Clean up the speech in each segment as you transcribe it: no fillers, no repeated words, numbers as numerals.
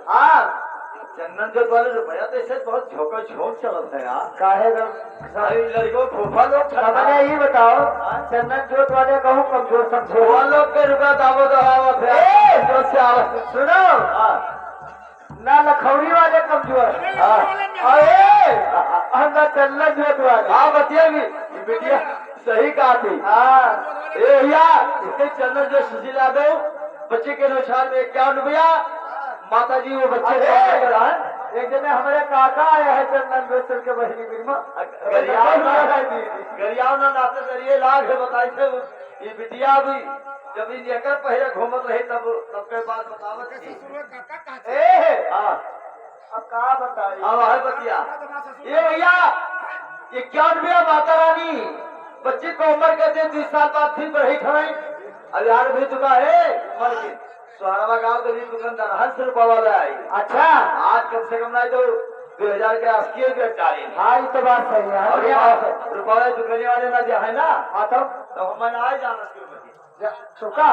हाँ चंदन जो वाले रुपया तो ऐसे बहुत झोंका झोंक चलत है यार। काहे सारी लड़कों फूफा लोग मैंने यही बताओ चंदन जोत वाले कहूँ कमजोर समझो फूफा लोग के रुपया दावो दहावत है जो से आवत। सुनो ना लखौरी वाले कमजोर अरे ना चंदन जोत वाले। हाँ बतिया भी बेटिया सही कहा थी। हाँ ए भैया इसके चंदन जो सुशील यादव बच्चे के अनुसार में 51 रुपया माता जी वो बच्चे एक जने हमारे काका आया है चंदन बेचल के बहनी बिरमा गरियाव ना नाते करिए लाख है बताई थे ये बिटिया भी जब इन एकर पहले घूमत रही तब के बाद बतावत थी। अब कहा बताइए अब है बतिया ये भैया ये 51 रुपया माता रानी बच्चे को उम्र कहते 20 साल बाद फिर बढ़ी खड़ाई अब यार भी चुका है उम्र की सुहारवा गाँव के लिए दुकानदार 100 रुपया वाला आई। अच्छा आज कम से कम नहीं तो 2000 के अस्सी के चाली। हाँ ये तो बात सही है और रुपये दुकानी वाले ना दिया है ना। हाँ तो हम आए जाना चौका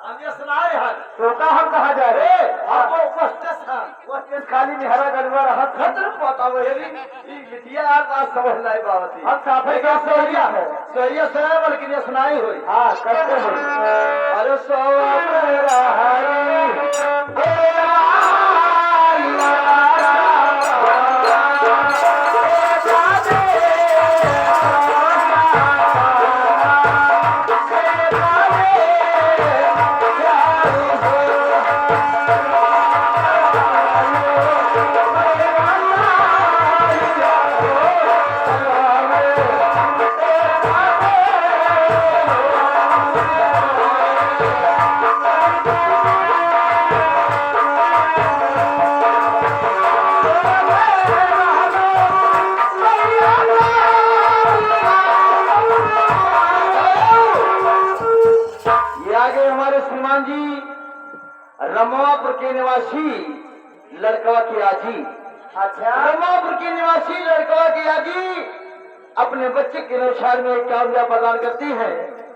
हम ये सुनाए हैं चौका हम कहा जा रहे आपको उपस्थित खाली निहरा गड़बड़ रहा खतर पता वो ये बिटिया यार बात समझ लाई बात हम साफे का सोरिया है सोरिया सुनाए बल्कि ये सुनाई हुई। हाँ करते हैं अरे सो श्रीमान जी रमापुर के निवासी लड़कवा की आजी। अच्छा रमापुर के निवासी लड़कवा की आजी अपने बच्चे के अनुसार में 51 रुपया प्रदान करती है।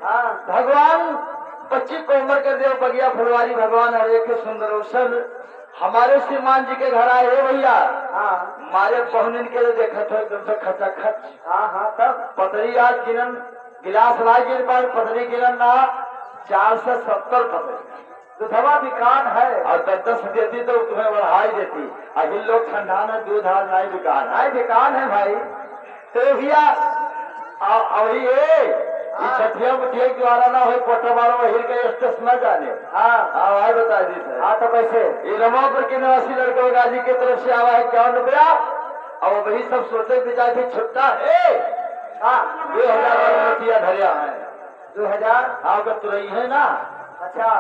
हाँ भगवान बच्चे को उम्र कर दे बगिया फुलवारी भगवान हर एक सुंदर अवसर हमारे श्रीमान जी के घर आए है भैया। हाँ हमारे पहुनिन के लिए देखा था एकदम से खचाखच। हाँ हाँ तब पतरी आज गिनन गिलास लाई गिर पाए पतरी गिनन ना 470 पतरी तो दवा दुकान है और 10 देती तो तुम्हें बढ़ाई देती। अभी लोग ठंडा न दूध हाथ नहीं दुकान है दुकान है भाई। तो भैया अभी ये छठिया मुठिया द्वारा ना हो कोटवारो हिल के स्टेशन न जाने। हाँ भाई बता दी सर। हाँ तो कैसे ये रमापुर के निवासी लड़के गाजी की तरफ से आवा है 51 रुपया और वही सब सोचे बिचार की छुट्टा है। हाँ 2000 वाली नोटिया धरिया है 2000 हाँ का तुरई है ना। अच्छा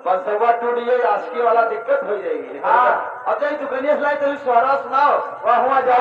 बंसवा टूट ये आस्की वाला दिक्कत हो जाएगी। हाँ अब जाए दुकानिया से लाई तो सोहरा सुनाओ वह हुआ जा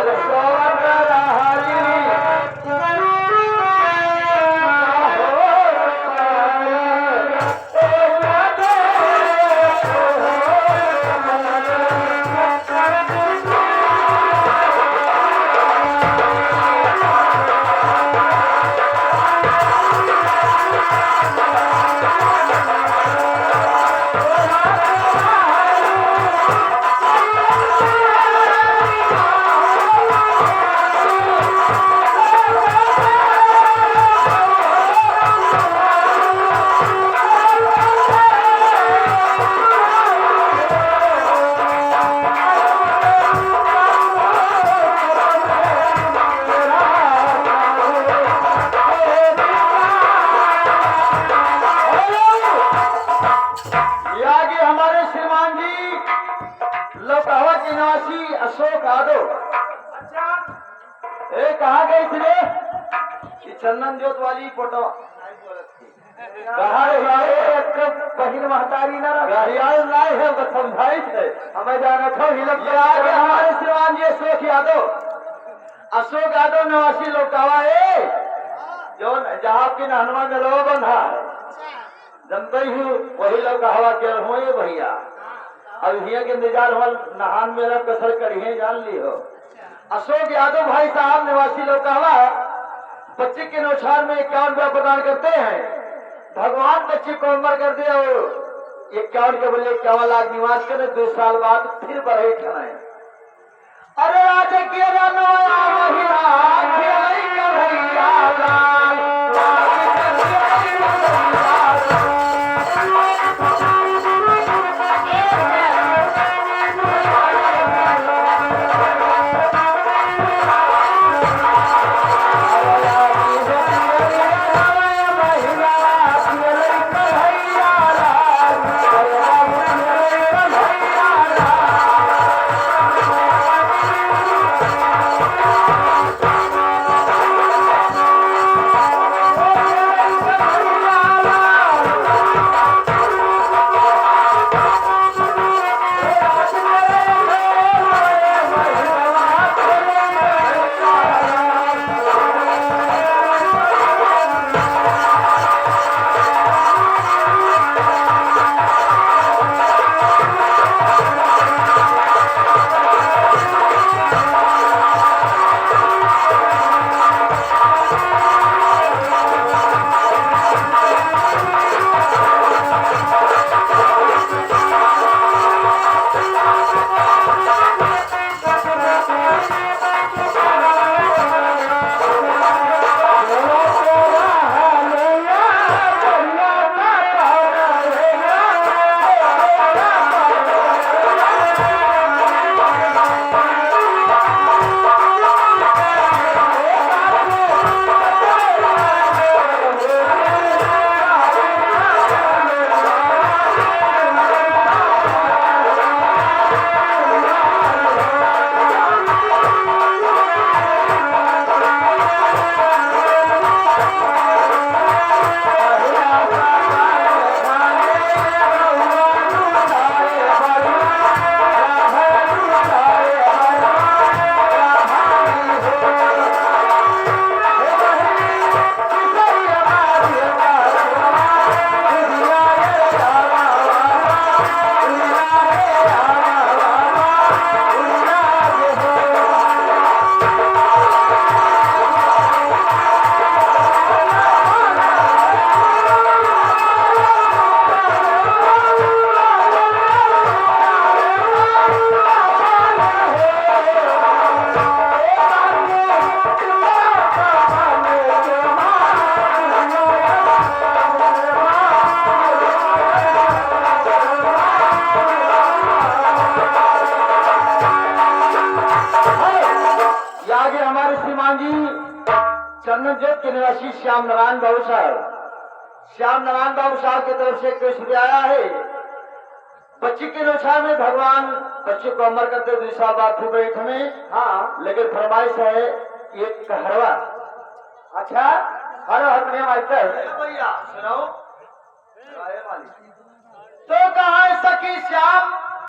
अशोक यादव। अच्छा कहा गई थी रे कि चंदन जोत वाली फोटो बहिन महतारी ना लाए है समझाई थे हमें जाना था हमारे श्रीमान जी अशोक यादव निवासी लोकावा है जो जहाँ की नहनवा में लो बंधा है जनता ही वही लोग हवा के हुए भैया। अब हिया के निजार हमारे नहान मेरा कसर करिए जान ली हो। अशोक यादव भाई साहब निवासी लोग कहवा बच्चे के अनुसार में 51 रुपया प्रदान करते हैं। भगवान बच्चे को उम्र कर दे और 51 के बोले 51 लाख निवास करे 2 साल बाद फिर बढ़े खनाए। अरे आज के रनवा महिला खेलई कन्हैया लाल, चंदनजेत के निवासी श्याम नारायण बाबू साहब की तरफ से कोई शुरू आया है। बच्ची के नुकसान में भगवान बच्चे को अमर करते दूसरा बात फिर बैठ में। हाँ, लेकिन फरमाइश है एक हरवा। अच्छा, हर हटने मास्टर भैया सुनाओ। तो कहा सखी श्याम